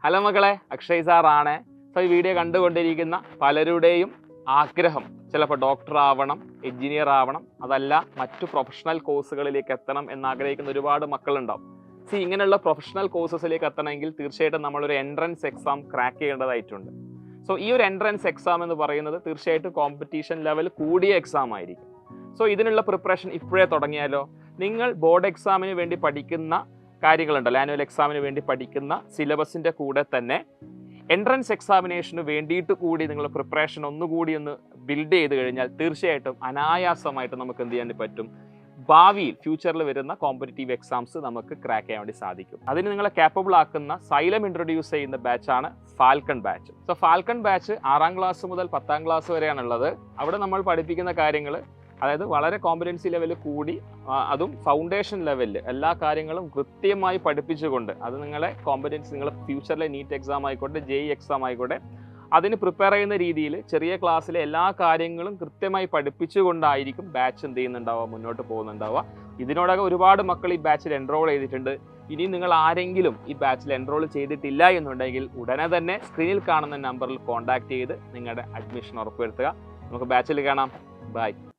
Hello മക്കളെ, അക്ഷയ് സാറാണ്. So ഈ വീഡിയോ കണ്ടുകൊണ്ടിരിക്കുന്ന പലരുടെയും ആഗ്രഹം ചിലപ്പോൾ ഡോക്ടർ ആവണം, എഞ്ചിനീയർ ആവണം, അതല്ല മറ്റു പ്രൊഫഷണൽ കോഴ്സുകളിലേക്ക് എത്തണം എന്നാഗ്രഹിക്കുന്ന ഒരുപാട് മക്കളുണ്ടാവും. ഇങ്ങനെയുള്ള പ്രൊഫഷണൽ കോഴ്സസിലേക്ക് എത്തണമെങ്കിൽ തീർച്ചയായിട്ടും നമ്മളൊരു എൻട്രൻസ് എക്സാം ക്രാക്ക് ചെയ്യേണ്ടതായിട്ടുണ്ട്. സോ ഈ ഒരു എൻട്രൻസ് എക്സാം എന്ന് പറയുന്നത് തീർച്ചയായിട്ടും കോമ്പറ്റീഷൻ ലെവൽ കൂടിയ എക്സാം ആയിരിക്കും. സോ ഇതിനുള്ള പ്രിപ്പറേഷൻ ഇപ്പോഴേ തുടങ്ങിയാലോ? നിങ്ങൾ ബോർഡ് എക്സാമിന് വേണ്ടി പഠിക്കുന്ന കാര്യങ്ങളുണ്ടല്ലോ, ആനുവൽ എക്സാമിന് വേണ്ടി പഠിക്കുന്ന സിലബസിൻ്റെ കൂടെ തന്നെ എൻട്രൻസ് എക്സാമിനേഷന് വേണ്ടിയിട്ട് കൂടി നിങ്ങൾ പ്രിപ്പറേഷൻ ഒന്നുകൂടി ഒന്ന് ബിൽഡ് ചെയ്ത് കഴിഞ്ഞാൽ തീർച്ചയായിട്ടും അനായാസമായിട്ട് നമുക്ക് എന്ത് ചെയ്യാൻ പറ്റും? ഭാവിയിൽ ഫ്യൂച്ചറിൽ വരുന്ന കോമ്പറ്റീറ്റീവ് എക്സാംസ് നമുക്ക് ക്രാക്ക് ചെയ്യാൻ വേണ്ടി സാധിക്കും. അതിന് നിങ്ങളെ കാപ്പബിൾ ആക്കുന്ന സൈലം ഇൻട്രൊഡ്യൂസ് ചെയ്യുന്ന ബാച്ചാണ് falcon batch. So falcon batch 6ാം ക്ലാസ് മുതൽ 10ാം ക്ലാസ് വരെയാണുള്ളത്. അവിടെ നമ്മൾ പഠിപ്പിക്കുന്ന കാര്യങ്ങൾ, അതായത് വളരെ കോമ്പറ്റൻസി ലെവലിൽ കൂടി അതും ഫൗണ്ടേഷൻ ലെവലിൽ എല്ലാ കാര്യങ്ങളും കൃത്യമായി പഠിപ്പിച്ചുകൊണ്ട്, അത് നിങ്ങളെ കോമ്പറ്റൻസി, നിങ്ങളെ ഫ്യൂച്ചറിലെ നീറ്റ് എക്സാം ആയിക്കോട്ടെ, JEE എക്സാം ആയിക്കോട്ടെ, അതിന് പ്രിപ്പയർ ചെയ്യുന്ന രീതിയിൽ ചെറിയ ക്ലാസ്സിലെ എല്ലാ കാര്യങ്ങളും കൃത്യമായി പഠിപ്പിച്ചുകൊണ്ടായിരിക്കും ബാച്ച് എന്ത് ചെയ്യുന്നുണ്ടാവുക, മുന്നോട്ട് പോകുന്നുണ്ടാവുക. ഇതിനോടകം ഒരുപാട് മക്കൾ ഈ ബാച്ചിൽ എൻറോൾ ചെയ്തിട്ടുണ്ട്. ഇനി നിങ്ങൾ ആരെങ്കിലും ഈ ബാച്ചിൽ എൻറോൾ ചെയ്തിട്ടില്ല എന്നുണ്ടെങ്കിൽ ഉടനെ തന്നെ സ്ക്രീനിൽ കാണുന്ന നമ്പറിൽ കോൺടാക്ട് ചെയ്ത് നിങ്ങളുടെ അഡ്മിഷൻ ഉറപ്പുവരുത്തുക. നമുക്ക് ബാച്ചിൽ കാണാം. ബൈ.